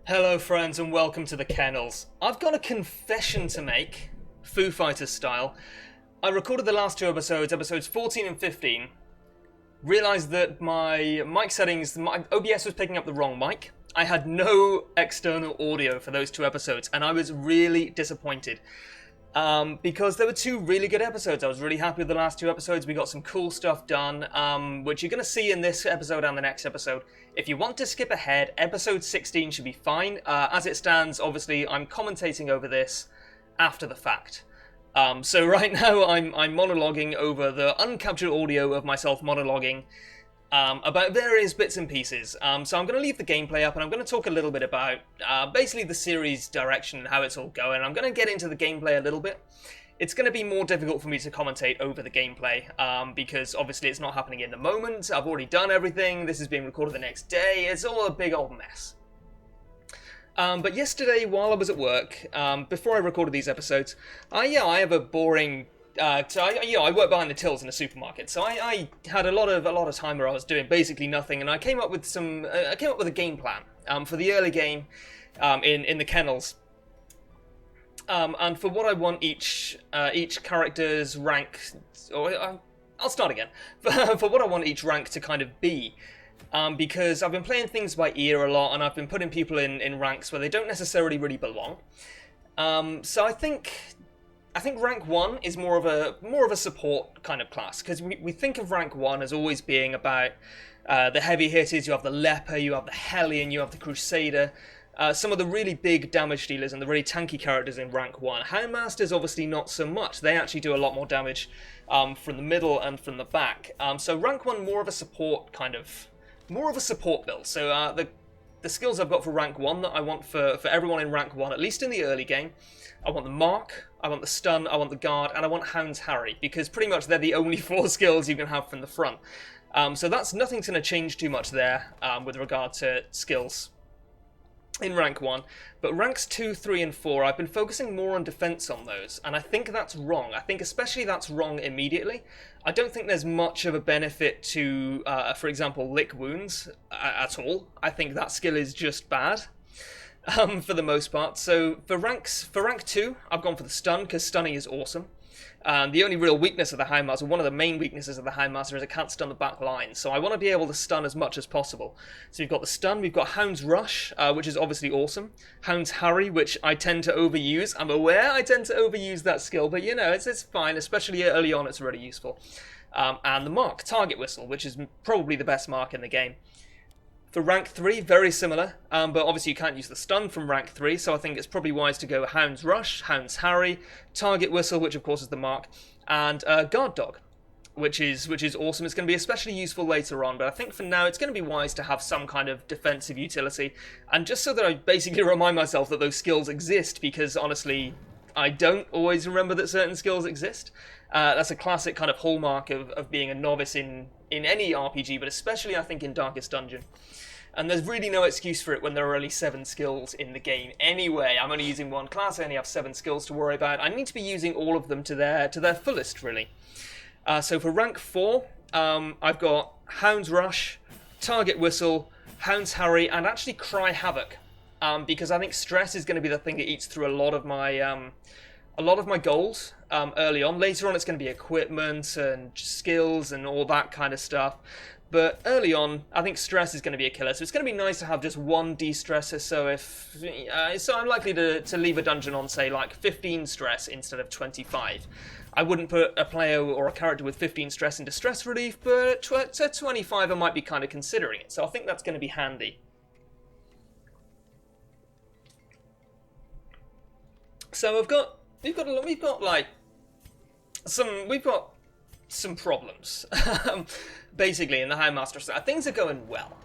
Hello friends and welcome to the Kennels. I've got a confession to make, Foo Fighters style. I recorded the last two episodes 14 and 15, realised that my mic settings, my OBS was picking up the wrong mic. I had no external audio for those two episodes and I was really disappointed. Because there were two really good episodes. I was really happy with the last two episodes. We got some cool stuff done, which you're going to see in this episode and the next episode. If you want to skip ahead, episode 16 should be fine. As it stands, obviously, I'm commentating over this after the fact. So right now, I'm monologuing over the uncaptured audio of myself monologuing about various bits and pieces. So I'm going to leave the gameplay up and I'm going to talk a little bit about basically the series direction and how it's all going. I'm going to get into the gameplay a little bit. It's going to be more difficult for me to commentate over the gameplay because obviously it's not happening in the moment. I've already done everything. This is being recorded the next day. It's all a big old mess. But yesterday, while I was at work, before I recorded these episodes, I have a boring. I work behind the tills in a supermarket, so I had a lot of time where I was doing basically nothing, and I came up with a game plan for the early game in the kennels, and for what I want each character's rank, or I'll start again for what I want each rank to kind of be. Because I've been playing things by ear a lot, and I've been putting people in ranks where they don't necessarily really belong. So I think rank 1 is more of a support kind of class, because we think of rank 1 as always being about the heavy hitters. You have the Leper, you have the Hellion, you have the Crusader, some of the really big damage dealers and the really tanky characters in rank 1. Houndmasters obviously not so much. They actually do a lot more damage from the middle and from the back. So rank 1 more of a support build. So the skills I've got for rank 1 that I want for everyone in rank 1, at least in the early game, I want the Mark, I want the Stun, I want the Guard, and I want Hound's Harry, because pretty much they're the only 4 skills you can have from the front. So nothing's going to change too much there with regard to skills in rank 1, but ranks 2, 3, and 4, I've been focusing more on defense on those, and I think that's wrong. I think especially that's wrong immediately. I don't think there's much of a benefit to, for example, lick wounds at all. I think that skill is just bad. For the most part. So for rank 2, I've gone for the stun, because stunning is awesome. The only real weakness of the Houndmaster, one of the main weaknesses of the Houndmaster, is it can't stun the back line. So I want to be able to stun as much as possible. So we've got the stun, we've got Hound's Rush, which is obviously awesome. Hound's Harry, which I tend to overuse. I'm aware I tend to overuse that skill, but you know, it's fine, especially early on, it's really useful. And the Mark, Target Whistle, which is probably the best mark in the game. For rank 3, very similar, but obviously you can't use the stun from rank 3, so I think it's probably wise to go Hound's Rush, Hound's Harry, Target Whistle, which of course is the Mark, and Guard Dog, which is awesome. It's going to be especially useful later on, but I think for now it's going to be wise to have some kind of defensive utility, and just so that I basically remind myself that those skills exist, because honestly, I don't always remember that certain skills exist. That's a classic kind of hallmark of being a novice in any RPG, but especially I think in Darkest Dungeon. And there's really no excuse for it when there are only 7 skills in the game. Anyway, I'm only using one class, I only have 7 skills to worry about. I need to be using all of them to their fullest, really. So for rank 4, I've got Hound's Rush, Target Whistle, Hound's Harry, and actually Cry Havoc. Because I think stress is going to be the thing that eats through a lot of my goals early on. Later on, it's going to be equipment and skills and all that kind of stuff. But early on, I think stress is going to be a killer. So it's going to be nice to have just one de-stressor. So I'm likely to leave a dungeon on, say, like 15 stress instead of 25. I wouldn't put a player or a character with 15 stress into stress relief, but to 25 I might be kind of considering it. So I think that's going to be handy. So we've got some problems, basically, in the Houndmaster side. Things are going well,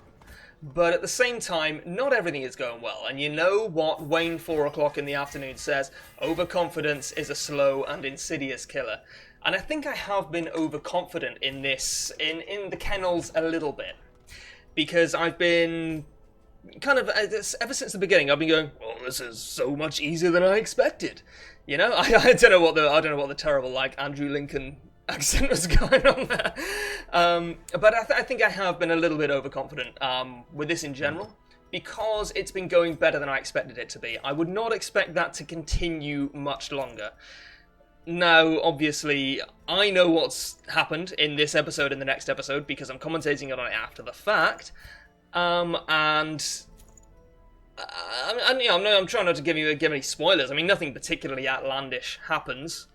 but at the same time, not everything is going well. And you know what Wayne 4 o'clock in the afternoon says: overconfidence is a slow and insidious killer. And I think I have been overconfident in this, in the kennels a little bit, because I've been kind of, ever since the beginning, I've been going, "Oh, this is so much easier than I expected." You know, I don't know what the terrible, like, Andrew Lincoln accent was going on there. But I think I have been a little bit overconfident with this in general. because it's been going better than I expected it to be. I would not expect that to continue much longer. Now, obviously, I know what's happened in this episode and the next episode because I'm commentating on it after the fact, I'm trying not to give any spoilers. I mean, nothing particularly outlandish happens,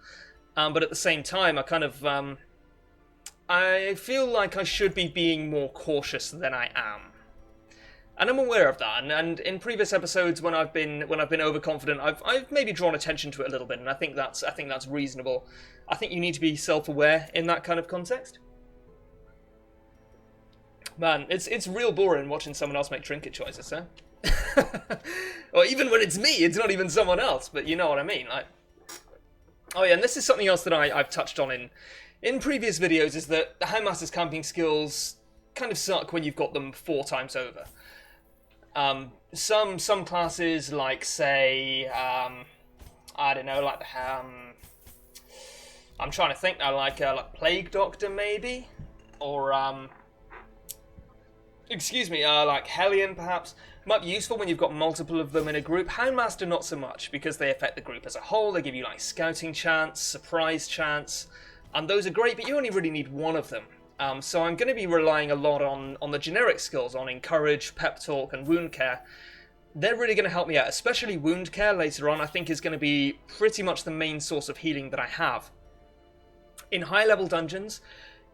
but at the same time, I feel like I should be being more cautious than I am. And I'm aware of that, and in previous episodes when I've been overconfident, I've maybe drawn attention to it a little bit, and I think that's reasonable. I think you need to be self-aware in that kind of context. Man, it's real boring watching someone else make trinket choices, huh? Or even when it's me, it's not even someone else, but you know what I mean. Oh yeah, and this is something else that I've touched on in previous videos, is that the Houndmaster's camping skills kind of suck when you've got them 4 times over. Some classes, like say, I don't know, like the I'm trying to think now, like Plague Doctor maybe, or like Hellion perhaps, might be useful when you've got multiple of them in a group. Houndmaster not so much, because they affect the group as a whole. They give you like scouting chance, surprise chance, and those are great, but you only really need one of them. So I'm going to be relying a lot on the generic skills, on Encourage, Pep Talk, and Wound Care. They're really going to help me out, especially Wound Care later on. I think is going to be pretty much the main source of healing that I have. In high-level dungeons,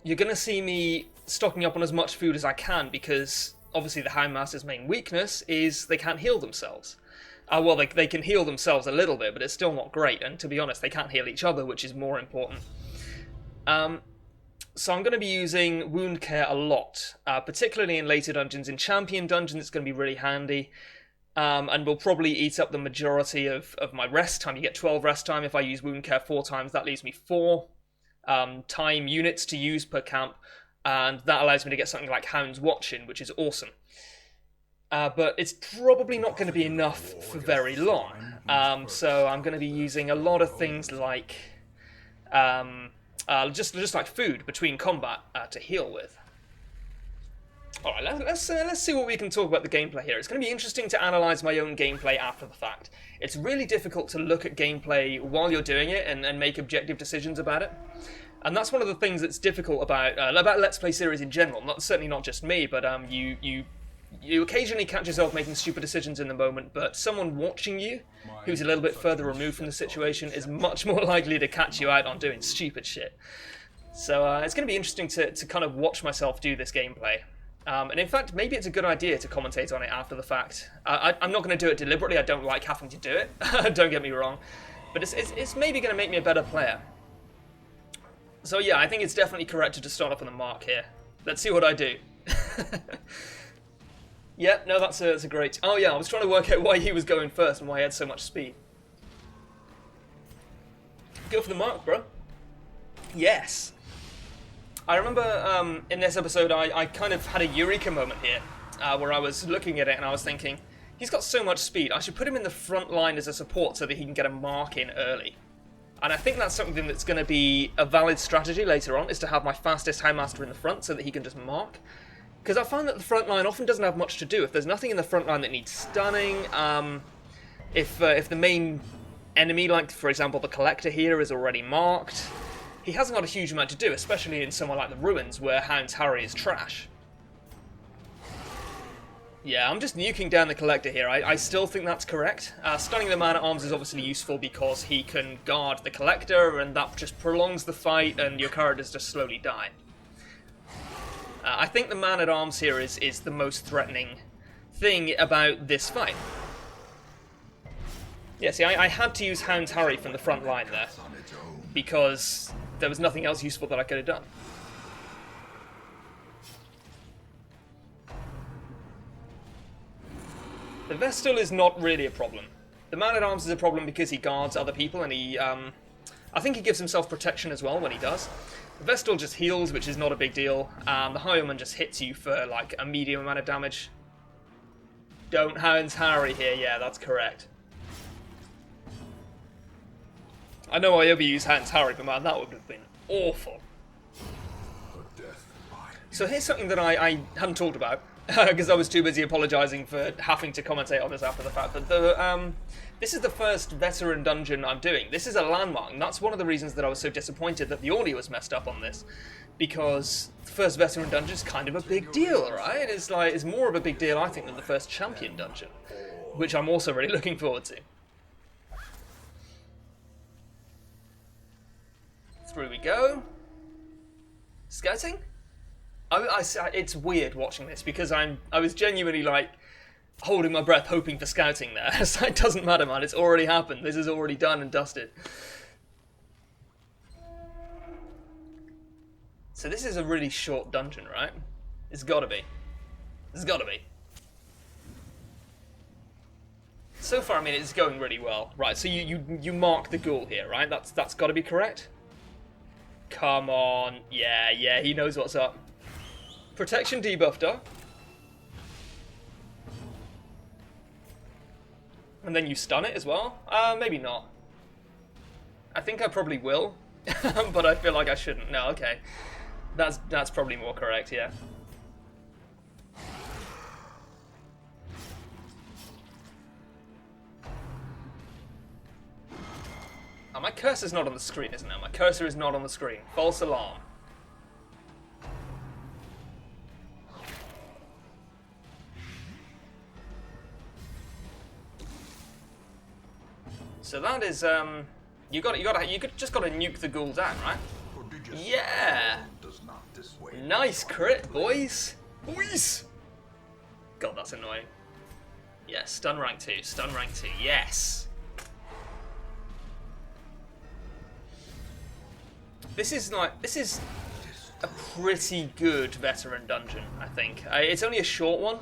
you're going to see me stocking up on as much food as I can, because obviously the Houndmaster's main weakness is they can't heal themselves. Well, they can heal themselves a little bit, but it's still not great, and to be honest, they can't heal each other, which is more important. So I'm going to be using Wound Care a lot, particularly in later dungeons. In Champion dungeons, it's going to be really handy, and will probably eat up the majority of my rest time. You get 12 rest time. If I use Wound Care 4 times, that leaves me 4 time units to use per camp, and that allows me to get something like Hound's Watching, which is awesome. But it's probably not going to be enough for very long, so I'm going to be using a lot of things like... just like food between combat to heal with. Alright, let's see what we can talk about the gameplay here. It's going to be interesting to analyse my own gameplay after the fact. It's really difficult to look at gameplay while you're doing it and make objective decisions about it. And that's one of the things that's difficult about Let's Play series in general. Certainly not just me, but you occasionally catch yourself making stupid decisions in the moment, but someone watching you, who's a little bit further removed from the situation, is much more likely to catch you out on doing stupid shit. So it's going to be interesting to kind of watch myself do this gameplay. And in fact, maybe it's a good idea to commentate on it after the fact. I'm not going to do it deliberately. I don't like having to do it. Don't get me wrong. But it's maybe going to make me a better player. So yeah, I think it's definitely correct to start off on the mark here. Let's see what I do. Yeah, no, that's a great... Oh yeah, I was trying to work out why he was going first and why he had so much speed. Go for the mark, bro. Yes. I remember in this episode I kind of had a eureka moment here, where I was looking at it and I was thinking, he's got so much speed, I should put him in the front line as a support so that he can get a mark in early. And I think that's something that's going to be a valid strategy later on, is to have my fastest Houndmaster in the front so that he can just mark. Because I find that the front line often doesn't have much to do. If there's nothing in the front line that needs stunning, if the main enemy, like for example the Collector here, is already marked, he hasn't got a huge amount to do, especially in somewhere like the Ruins, where Hound's Harry is trash. Yeah, I'm just nuking down the Collector here. I still think that's correct. Stunning the Man-at-Arms is obviously useful because he can guard the Collector, and that just prolongs the fight, and your characters just slowly die. I think the Man-at-Arms here is the most threatening thing about this fight. Yeah, see, I had to use Hound's Harry from the front line there, because there was nothing else useful that I could have done. The Vestal is not really a problem. The Man-at-Arms is a problem because he guards other people, and he, I think he gives himself protection as well when he does. The Vestal just heals, which is not a big deal. The Highwayman just hits you for, like, a medium amount of damage. Don't Hound's Harry here, yeah, that's correct. I know I overuse Hound's Harry, but man, that would have been awful. So here's something that I hadn't talked about. because I was too busy apologising for having to commentate on this after the fact. But this is the first veteran dungeon I'm doing. This is a landmark, and that's one of the reasons that I was so disappointed that the audio was messed up on this. Because the first veteran dungeon is kind of a big deal, right? It's more of a big deal, I think, than the first champion dungeon, which I'm also really looking forward to. Through we go. Scouting? It's weird watching this because I was genuinely like holding my breath, hoping for scouting there. It's like, it doesn't matter, man. It's already happened. This is already done and dusted. So this is a really short dungeon, right? It's gotta be. It's gotta be. So far, I mean, it's going really well. Right, so you mark the ghoul here, right? That's gotta be correct? Come on. Yeah, he knows what's up. Protection debuffed her. And then you stun it as well? Maybe not. I think I probably will, but I feel like I shouldn't. No, okay. That's probably more correct, yeah. Oh, my cursor's not on the screen, isn't it? My cursor is not on the screen. False alarm. So that is you just gotta nuke the ghoul down, right? Yeah. Nice crit, boys. Boys. God, that's annoying. Yeah, stun rank 2. Stun rank 2. Yes. This is a pretty good veteran dungeon, I think. It's only a short one,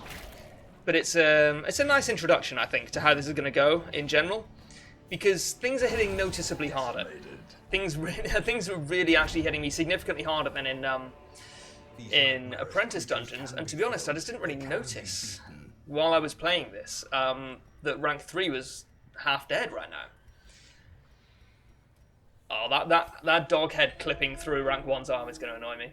but it's a nice introduction, I think, to how this is going to go in general, because things are hitting noticeably harder. Things are really actually hitting me significantly harder than in Apprentice dungeons, and to be honest, I just didn't really notice while I was playing this that rank 3 was half dead right now. Oh, that dog head clipping through rank 1's arm is going to annoy me.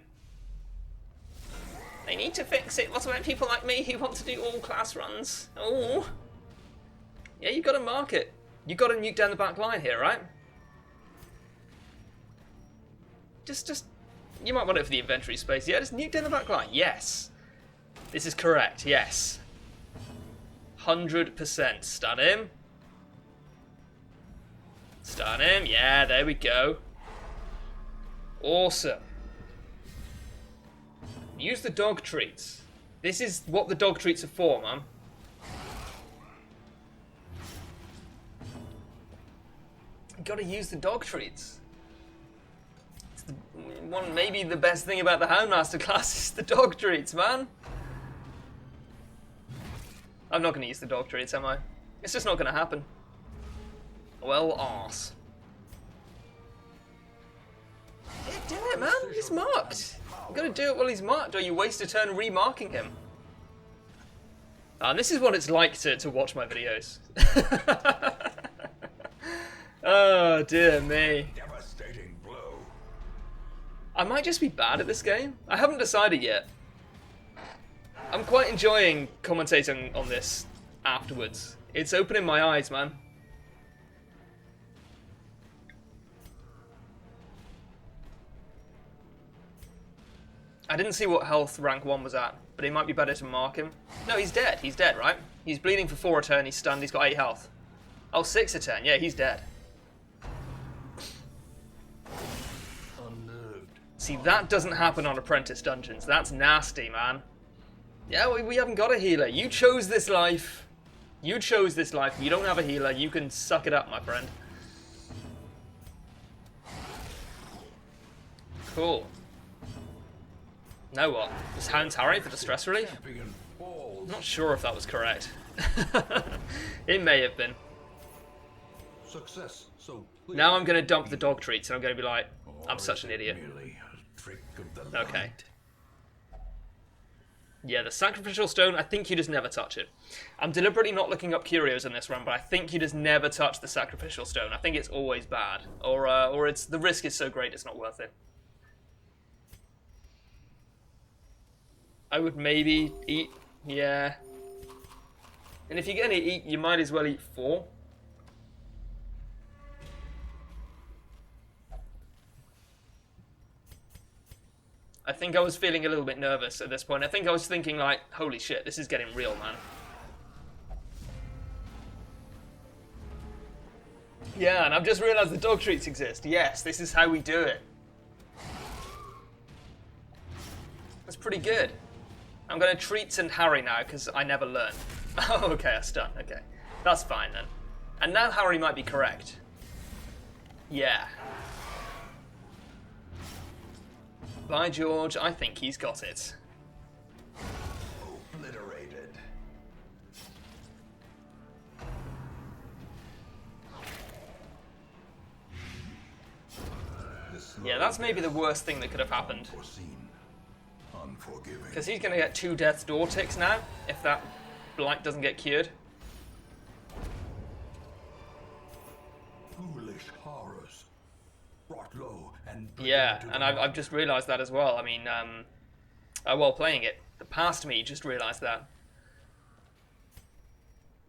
They need to fix it. What about people like me who want to do all class runs? Oh. Yeah, you've got to mark it. You've got to nuke down the back line here, right? Just, you might want it for the inventory space. Yeah, just nuke down the back line. Yes. This is correct, yes. 100%. Stun him. Stun him. Yeah, there we go. Awesome. Use the dog treats. This is what the dog treats are for, man. You gotta use the dog treats. It's maybe the best thing about the Houndmaster class is the dog treats, man. I'm not gonna use the dog treats, am I? It's just not gonna happen. Well, arse. Yeah, do it, man. He's marked. You gotta do it while he's marked, or you waste a turn remarking him. And this is what it's like to watch my videos. Oh, dear me. Devastating blow. I might just be bad at this game. I haven't decided yet. I'm quite enjoying commentating on this afterwards. It's opening my eyes, man. I didn't see what health rank 1 was at, but it might be better to mark him. No, he's dead. He's dead, right? He's bleeding for 4 a turn, he's stunned, he's got 8 health. Oh, 6 a turn. Yeah, he's dead. Unnerved. See, that doesn't happen on Apprentice dungeons. That's nasty, man. Yeah, we haven't got a healer. You chose this life. You chose this life. You don't have a healer. You can suck it up, my friend. Cool. Now what? Was Hound's Harry for distress relief? Champion falls. I'm not sure if that was correct. It may have been. Success so clear. Now I'm going to dump the dog treats and I'm going to be like, I'm such an idiot. Merely a trick of the Okay. light. Yeah, the sacrificial stone, I think you just never touch it. I'm deliberately not looking up curios in this run, but I think you just never touch the sacrificial stone. I think it's always bad. Or it's the risk is so great it's not worth it. I would maybe eat Yeah. And if you're going to eat, you might as well eat 4. I think I was feeling a little bit nervous at this point. I think I was thinking like, holy shit, this is getting real, man. Yeah, and I've just realised the dog treats exist. Yes, this is how we do it. That's pretty good. I'm going to treats and Harry now, because I never learned. Oh, okay, I stun. Okay. That's fine, then. And now Harry might be correct. Yeah. By George, I think he's got it. Obliterated. Yeah, that's maybe the worst thing that could have happened. Unforgiving. Because he's going to get 2 death's door ticks now, if that blight doesn't get cured. Foolish horrors. Brought low and Yeah, and I've just realised that as well. I mean, while playing it, the past me just realised that.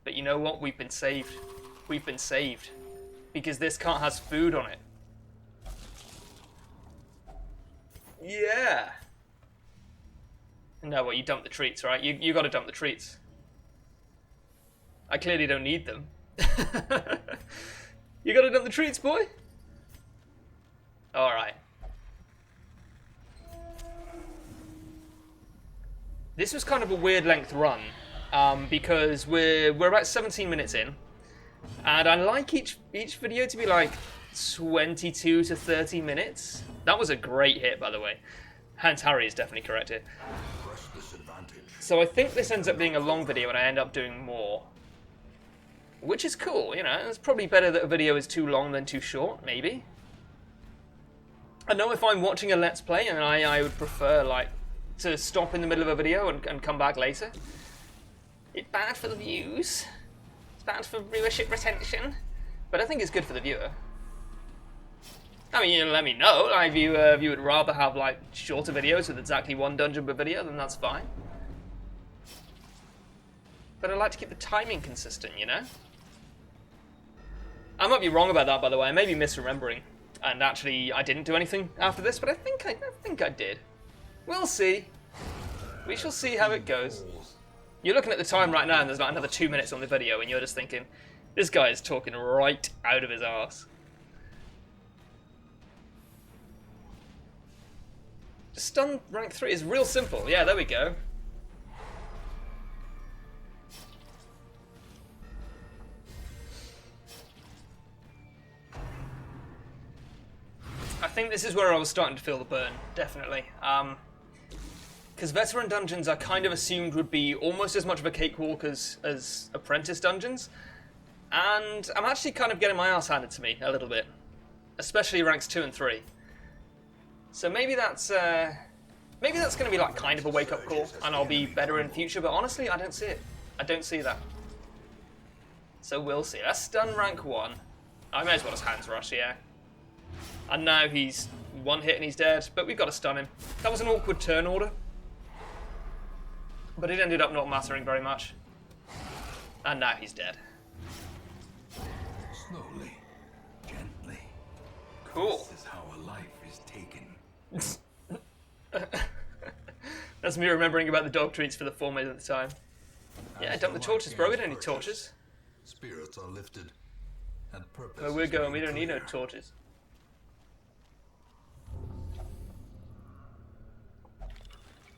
But you know what? We've been saved. We've been saved. Because this cart has food on it. Yeah. No, well, you dump the treats, right? You got to dump the treats. I clearly don't need them. You got to dump the treats, boy? Alright. This was kind of a weird length run, because we're about 17 minutes in, and I like each video to be like 22 to 30 minutes. That was a great hit, by the way. Hans Harry is definitely correct here. So I think this ends up being a long video and I end up doing more. Which is cool, you know. It's probably better that a video is too long than too short, maybe. I know if I'm watching a Let's Play and I would prefer, like, to stop in the middle of a video and come back later. It's bad for the views. It's bad for viewership retention. But I think it's good for the viewer. I mean, you know, let me know. Like, if you would rather have, like, shorter videos with exactly 1 dungeon per video, then that's fine. But I like to keep the timing consistent, you know? I might be wrong about that, by the way. I may be misremembering. And actually, I didn't do anything after this, but I think I did. We'll see. We shall see how it goes. You're looking at the time right now, and there's like another 2 minutes on the video, and you're just thinking, this guy is talking right out of his arse. Stun rank 3 is real simple. Yeah, there we go. I think this is where I was starting to feel the burn, definitely. Because veteran dungeons I kind of assumed would be almost as much of a cakewalk as apprentice dungeons. And I'm actually kind of getting my ass handed to me a little bit. Especially ranks 2 and 3. So maybe that's going to be like kind of a wake-up call, and I'll be better in future, but honestly, I don't see it. I don't see that. So we'll see. Let's stun rank 1. I may as well just hands rush, yeah. And now he's 1 hit and he's dead, but we've got to stun him. That was an awkward turn order. But it ended up not mattering very much. And now he's dead. Slowly, gently. Cool. This is how a life is taken. That's me remembering about the dog treats for the 4 minutes at the time. Yeah, dump the torches, bro. We don't need torches. Spirits are lifted, and purpose. Where we're going, we don't need no torches.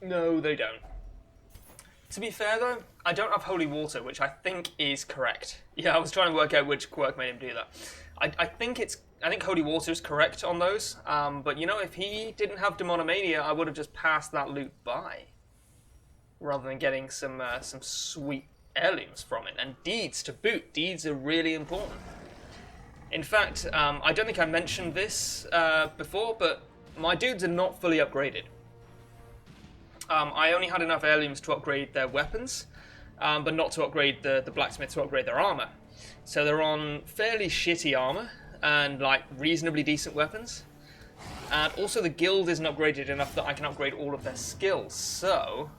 No, they don't. To be fair, though, I don't have holy water, which I think is correct. Yeah, I was trying to work out which quirk made him do that. I think holy water is correct on those. But you know, if he didn't have demonomania, I would have just passed that loot by, rather than getting some sweet heirlooms from it. And deeds to boot. Deeds are really important. In fact, I don't think I mentioned this before, but my dudes are not fully upgraded. I only had enough heirlooms to upgrade their weapons, but not to upgrade the blacksmith to upgrade their armor. So they're on fairly shitty armor and like reasonably decent weapons. And also the guild isn't upgraded enough that I can upgrade all of their skills. So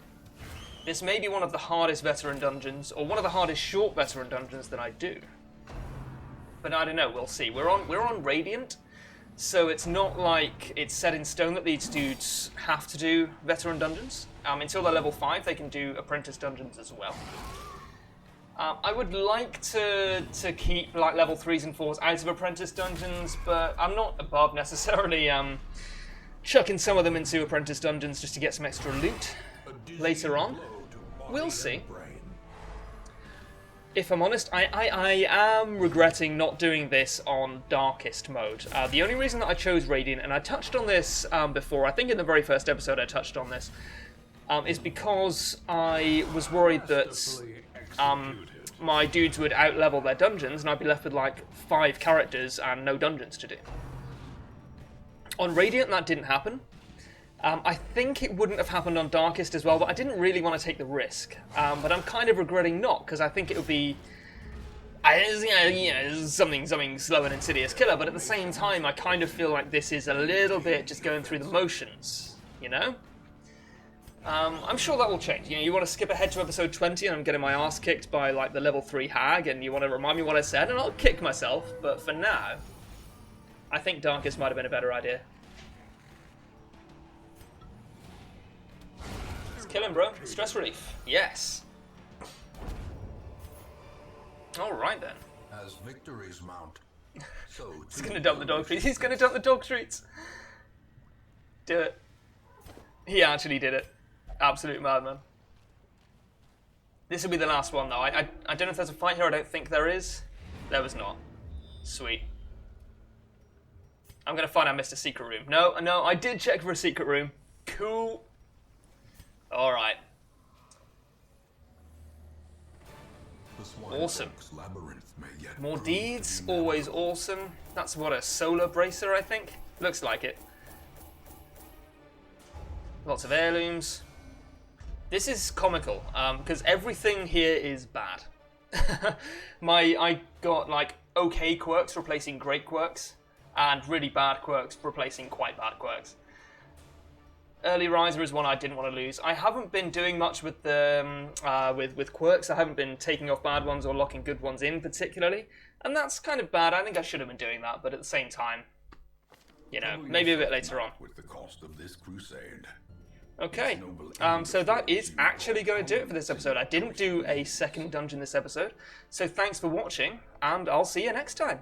This may be one of the hardest veteran dungeons, or one of the hardest short veteran dungeons that I do. But I don't know, we'll see. We're on Radiant, so it's not like it's set in stone that these dudes have to do veteran dungeons. Until they're level 5, they can do apprentice dungeons as well. I would like to keep like level 3s and 4s out of apprentice dungeons, but I'm not above necessarily chucking some of them into apprentice dungeons just to get some extra loot later on. We'll see. If I'm honest, I am regretting not doing this on Darkest mode. The only reason that I chose Radiant, and I touched on this before, I think in the very first episode I touched on this, is because I was worried that my dudes would out-level their dungeons and I'd be left with like 5 characters and no dungeons to do. On Radiant that didn't happen. I think it wouldn't have happened on Darkest as well, but I didn't really want to take the risk. But I'm kind of regretting not, because I think it would be something slow and insidious killer, but at the same time I kind of feel like this is a little bit just going through the motions, you know? I'm sure that will change. You know, you want to skip ahead to episode 20 and I'm getting my ass kicked by like the level 3 hag, and you want to remind me what I said, and I'll kick myself, but for now, I think Darkest might have been a better idea. Kill him, bro. Stress relief. Yes. Alright then. As victories mount, so He's gonna dump the dog treats. He's gonna dump the dog treats. Do it. He actually did it. Absolute madman. This will be the last one though. I don't know if there's a fight here. I don't think there is. There was not. Sweet. I'm gonna find out Mr. Secret Room. No, I did check for a secret room. Cool. Alright. Awesome. More deeds, always awesome. That's what, a solar bracer, I think? Looks like it. Lots of heirlooms. This is comical, because everything here is bad. I got like okay quirks replacing great quirks, and really bad quirks replacing quite bad quirks. Early Riser is one I didn't want to lose. I haven't been doing much with the with quirks. I haven't been taking off bad ones or locking good ones in particularly, and that's kind of bad. I think I should have been doing that, but at the same time, you know, maybe a bit later on. With the cost of this crusade. Okay, so that is actually going to do it for this episode. I didn't do a second dungeon this episode, so thanks for watching, and I'll see you next time.